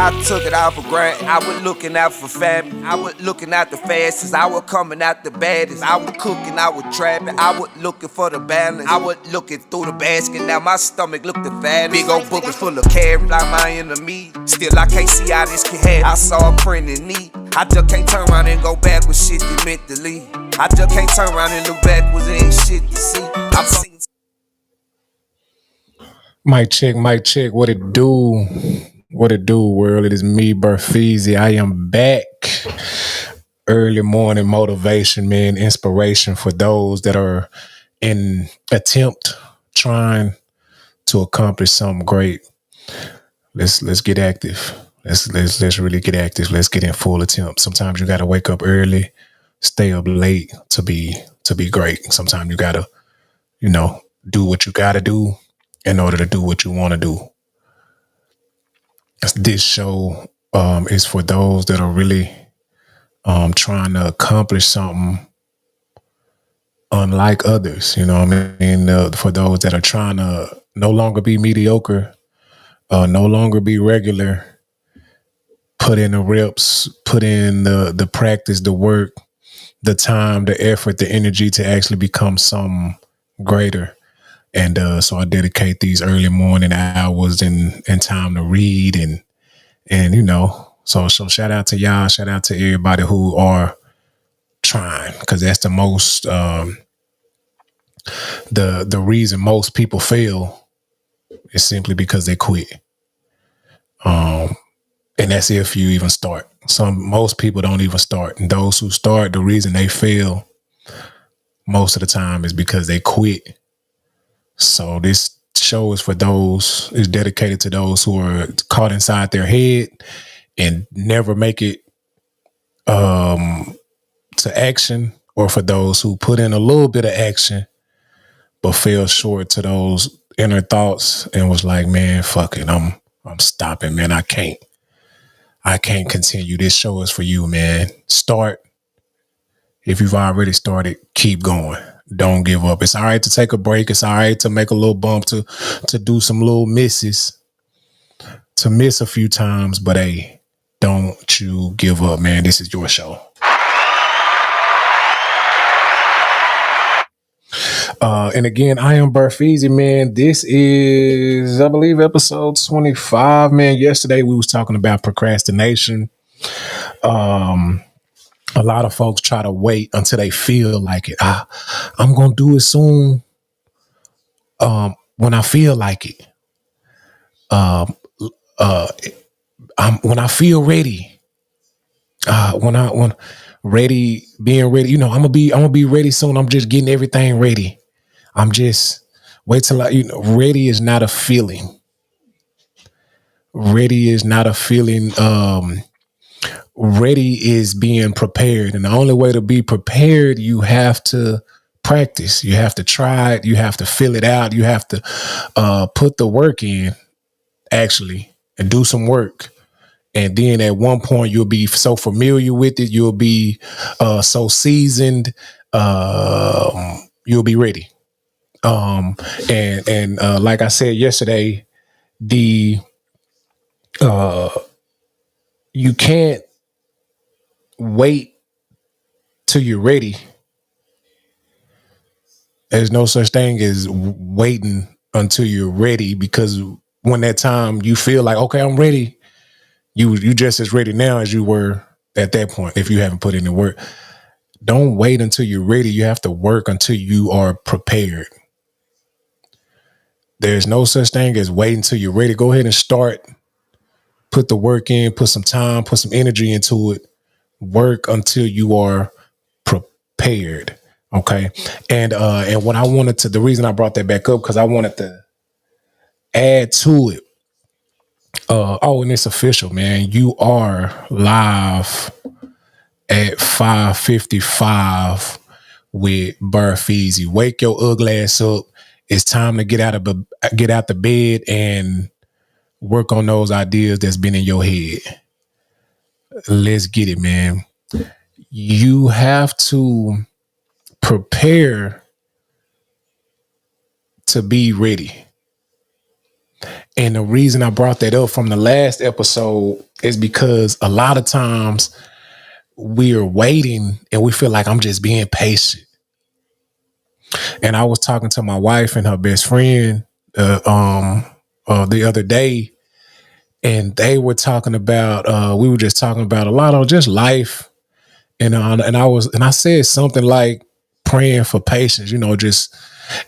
I took it out for granted. I was looking out for family. I was looking out the fastest. I was coming out the baddest. I was cooking, I was trapping. I was looking for the balance. I was looking through the basket. Now my stomach looked the fattest. Big old bookers full of carrots, like my enemy. Still, I can't see how this can happen. I saw a friend in need. I just can't turn around and go back with shit that meant to leave. I just can't turn around and look backwards, there ain't shit to see. I've seen. Mic check. What it do? What it do, world? It is me, BearFeezie. I am back. Early morning motivation, man, inspiration for those that are in attempt trying to accomplish something great. Let's get active. Let's really get active. Let's get in full attempt. Sometimes you gotta wake up early, stay up late to be great. Sometimes you gotta, do what you gotta do in order to do what you want to do. This show is for those that are really trying to accomplish something unlike others. You know what I mean? For those that are trying to no longer be mediocre, no longer be regular, put in the reps, put in the practice, the work, the time, the effort, the energy to actually become something greater. And so I dedicate these early morning hours and time to read and so shout out to y'all, shout out to everybody who are trying, because that's the most the reason most people fail is simply because they quit. And that's if you even start. Most people don't even start. And those who start, the reason they fail most of the time is because they quit. So this show is dedicated to those who are caught inside their head and never make it to action, or for those who put in a little bit of action but fell short to those inner thoughts and was like, man, fuck it, I'm stopping, man. I can't continue. This show is for you, man. Start. If you've already started, keep going. Don't give up. It's all right to take a break. It's all right to make a little bump, to do some little misses, to miss a few times. But hey, don't you give up, man. This is your show. And again, I am BearFeezie, man. This is, I believe, episode 25, man. Yesterday we was talking about procrastination. A lot of folks try to wait until they feel like it. I'm going to do it soon. When I feel like it. When I feel ready. When ready, being ready, I'm gonna be ready soon. I'm just getting everything ready. I'm just wait till ready is not a feeling. Ready is not a feeling. Ready is being prepared. And the only way to be prepared, you have to practice. You have to try it. You have to fill it out. You have to put the work in, actually, and do some work. And then at one point, you'll be so familiar with it. You'll be so seasoned. You'll be ready. And like I said yesterday, you can't wait till you're ready. There's no such thing as waiting until you're ready, because when that time you feel like, okay, I'm ready, you just as ready now as you were at that point. If you haven't put in the work, don't wait until you're ready. You have to work until you are prepared. There's no such thing as waiting until you're ready. Go ahead and start. Put the work in, put some time, put some energy into it. Work until you are prepared. Okay. And what I wanted to, the reason I brought that back up, because I wanted to add to it. And it's official, man. You are live at 5:55 with BearFeezie. Wake your ugly ass up. It's time to get out the bed and work on those ideas that's been in your head. Let's get it, man. You have to prepare to be ready. And the reason I brought that up from the last episode is because a lot of times we are waiting and we feel like I'm just being patient. And I was talking to my wife and her best friend the other day, and they were talking about we were just talking about a lot of just life, and I said something like praying for patience, just.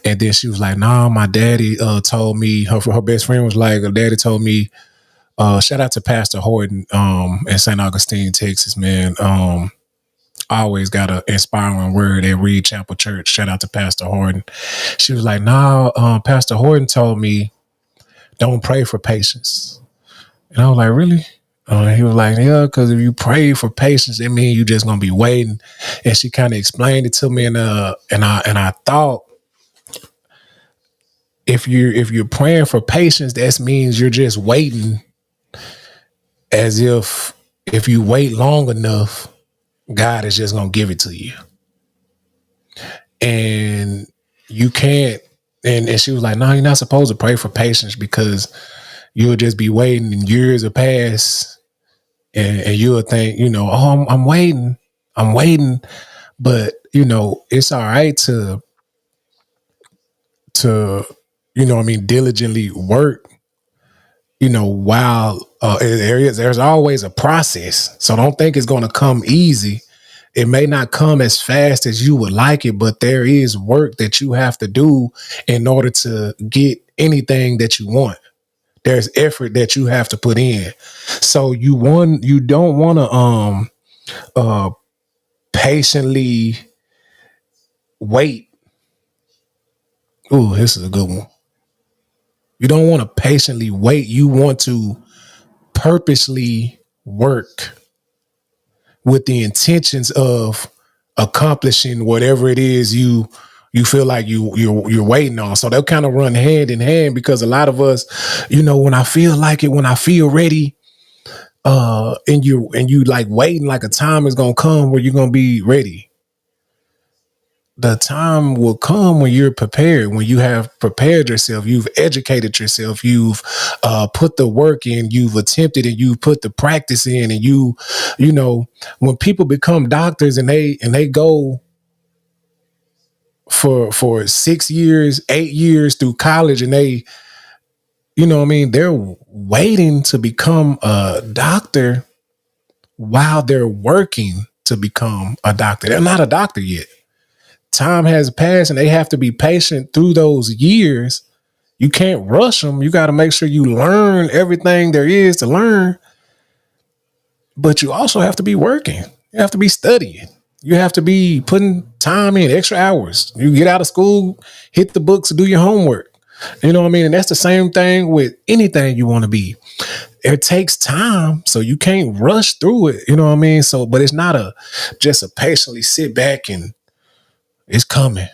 And then she was like, "Nah, my daddy told me." Her best friend was like, "Her daddy told me." Shout out to Pastor Horton in St. Augustine, Texas, man. I always got an inspiring word at Reed Chapel Church. Shout out to Pastor Horton. She was like, "Nah, Pastor Horton told me don't pray for patience." And I was like, "Really?" He was like, "Yeah, because if you pray for patience, it means you're just gonna be waiting." And she kind of explained it to me, and I thought, if you're praying for patience, that means you're just waiting, as if you wait long enough, God is just gonna give it to you. And you can't. And she was like, "No, you're not supposed to pray for patience, because you'll just be waiting and years will pass, and you'll think, oh, I'm waiting. But it's all right to diligently work, while there's always a process. So don't think it's going to come easy. It may not come as fast as you would like it, but there is work that you have to do in order to get anything that you want. There's effort that you have to put in. So you don't want to patiently wait. Ooh, this is a good one. You don't want to patiently wait. You want to purposely work with the intentions of accomplishing whatever it is you feel like you're waiting on. So they'll kind of run hand in hand, because a lot of us, when I feel like it, when I feel ready, and you like waiting, like a time is gonna come where you're gonna be ready. The time will come when you're prepared, when you have prepared yourself, you've educated yourself, you've put the work in, you've attempted, and you put the practice in, and when people become doctors and they go for 6 years, 8 years through college, and they, they're waiting to become a doctor while they're working to become a doctor. They're not a doctor yet. Time has passed, and they have to be patient through those years. You can't rush them. You got to make sure you learn everything there is to learn, but you also have to be working. You have to be studying. You have to be putting time in, extra hours. You get out of school, hit the books, do your homework. You know what I mean? And that's the same thing with anything you want to be. It takes time, so you can't rush through it. You know what I mean? So, but it's not just a patiently sit back and it's coming.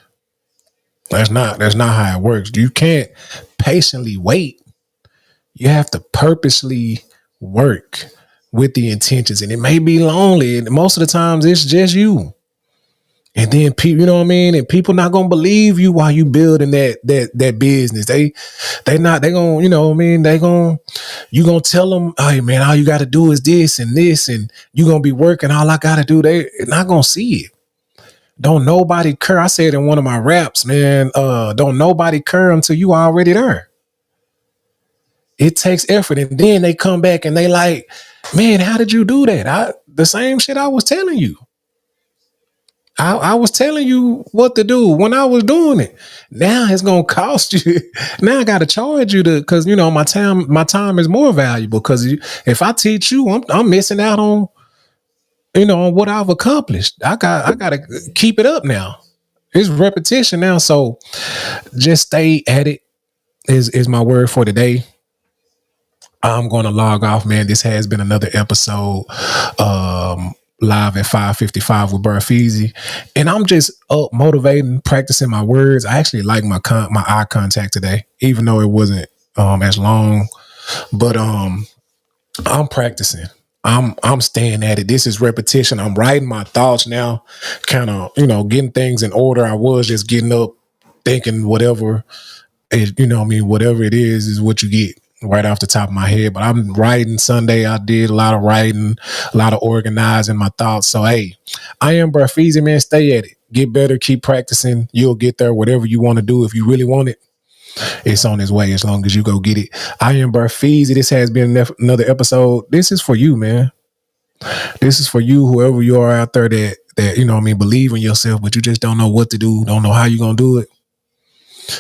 That's not how it works. You can't patiently wait. You have to purposely work with the intentions, and it may be lonely. And most of the times it's just you. And then people, you know what I mean? And people not gonna believe you while you building that business. They gonna, you know what I mean? You gonna tell them, "Hey man, all you gotta do is this and this, and you gonna be working. All I gotta do," they not gonna see it. Don't nobody care. I said in one of my raps, man, don't nobody care until you already there. It takes effort. And then they come back and they like, "Man, how did you do that?" The same shit I was telling you. I was telling you what to do when I was doing it. Now it's gonna cost you. Now I gotta charge you because my time is more valuable. Because if I teach you, I'm missing out on on what I've accomplished. I gotta keep it up now. It's repetition now. So just stay at it is my word for today. I'm going to log off, man. This has been another episode, live at 5:55 with BearFeezie, and I'm just up motivating, practicing my words. I actually like my eye contact today, even though it wasn't as long, but I'm practicing. I'm staying at it. This is repetition. I'm writing my thoughts now, kind of getting things in order. I was just getting up, thinking whatever. You know what I mean? Whatever it is what you get right off the top of my head. But I'm writing Sunday. I did a lot of writing, a lot of organizing my thoughts. So, hey, I am BearFeezie, man. Stay at it. Get better. Keep practicing. You'll get there. Whatever you want to do, if you really want it, it's on its way as long as you go get it. I am BearFeezie. This has been another episode. This is for you, man. This is for you, whoever you are out there that you know what I mean, believe in yourself, but you just don't know what to do, don't know how you're going to do it.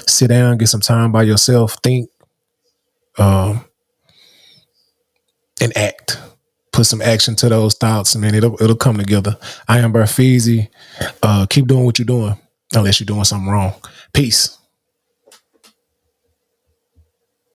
Sit down, get some time by yourself, think, and act. Put some action to those thoughts, and man, it'll come together. I am BearFeezie. Keep doing what you're doing, unless you're doing something wrong. Peace.